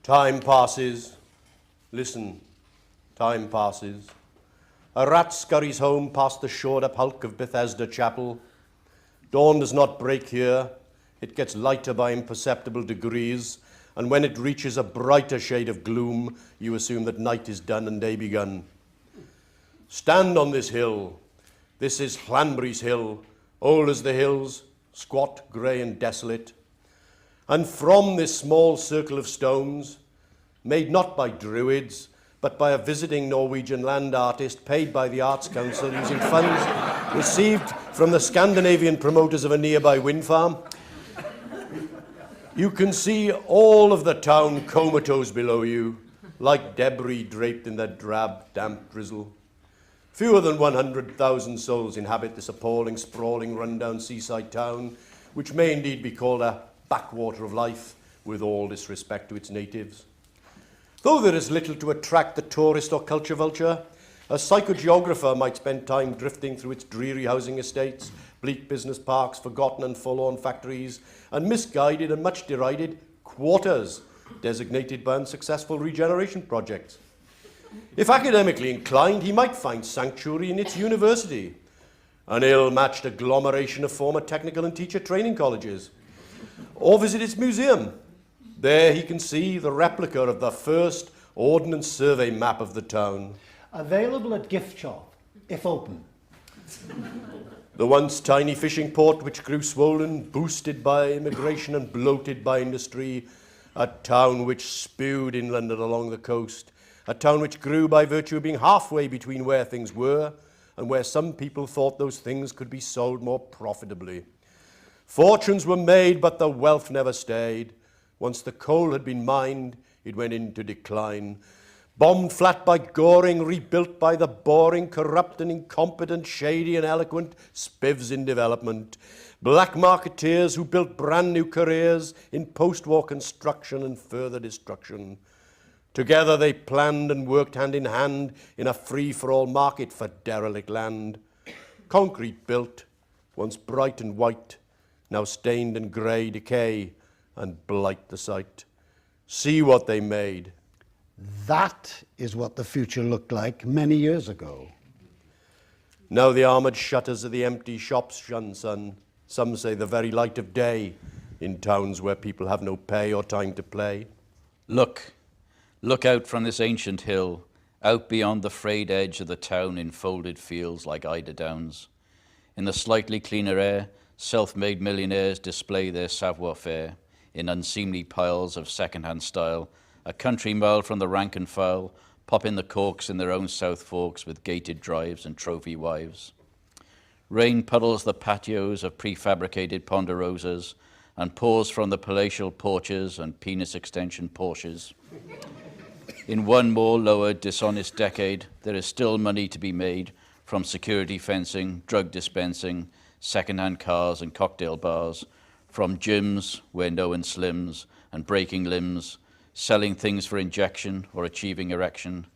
Time passes. Listen, time passes. A rat scurries home past the shored-up hulk of Bethesda Chapel. Dawn does not break here. It gets lighter by imperceptible degrees, and when it reaches a brighter shade of gloom, you assume that night is done and day begun. Stand on this hill. This is Llanbry's hill, old as the hills, squat, grey and desolate. And from this small circle of stones, made not by druids, but by a visiting Norwegian land artist paid by the Arts Council using funds received from the Scandinavian promoters of a nearby wind farm, you can see all of the town comatose below you, like debris draped in that drab, damp drizzle. Fewer than 100,000 souls inhabit this appalling, sprawling, rundown seaside town, which may indeed be called a backwater of life, with all disrespect to its natives. Though there is little to attract the tourist or culture vulture, a psychogeographer might spend time drifting through its dreary housing estates, bleak business parks, forgotten and forlorn factories, and misguided and much derided quarters designated by unsuccessful regeneration projects. If academically inclined, he might find sanctuary in its university, an ill-matched agglomeration of former technical and teacher training colleges, or visit its museum. There he can see the replica of the first Ordnance Survey map of the town. Available at gift shop, if open. The once tiny fishing port which grew swollen, boosted by immigration and bloated by industry, a town which spewed inland and along the coast, a town which grew by virtue of being halfway between where things were and where some people thought those things could be sold more profitably. Fortunes were made, but the wealth never stayed. Once the coal had been mined, it went into decline. Bombed flat by Goring, rebuilt by the boring, corrupt and incompetent, shady and eloquent spivs in development. Black marketeers who built brand new careers in post-war construction and further destruction. Together they planned and worked hand in hand in a free-for-all market for derelict land. Concrete built, once bright and white, now stained and grey decay and blight the sight. See what they made. That is what the future looked like many years ago. Now the armoured shutters of the empty shops shun sun. Some say the very light of day in towns where people have no pay or time to play. Look out from this ancient hill, out beyond the frayed edge of the town in folded fields like eider downs. In the slightly cleaner air, self-made millionaires display their savoir-faire in unseemly piles of second-hand style. A country mile from the rank and file, pop in the corks in their own South Forks with gated drives and trophy wives. Rain puddles the patios of prefabricated ponderosas and pours from the palatial porches and penis extension Porsches. In one more lowered, dishonest decade, there is still money to be made from security fencing, drug dispensing, second-hand cars and cocktail bars, from gyms where no one slims and breaking limbs, selling things for injection or achieving erection,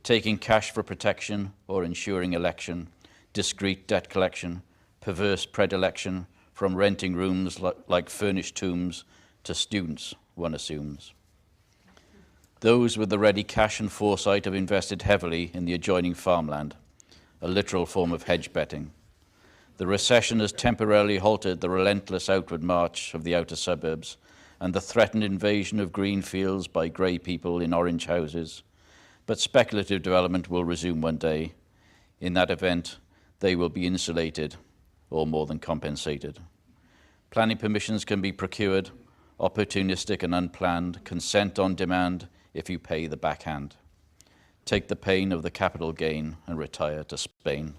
taking cash for protection or ensuring election, discreet debt collection, perverse predilection, from renting rooms like furnished tombs to students, one assumes. Those with the ready cash and foresight have invested heavily in the adjoining farmland, a literal form of hedge betting. The recession has temporarily halted the relentless outward march of the outer suburbs and the threatened invasion of green fields by grey people in orange houses. But speculative development will resume one day. In that event, they will be insulated or more than compensated. Planning permissions can be procured, opportunistic and unplanned, consent on demand if you pay the backhand. Take the pain of the capital gain and retire to Spain.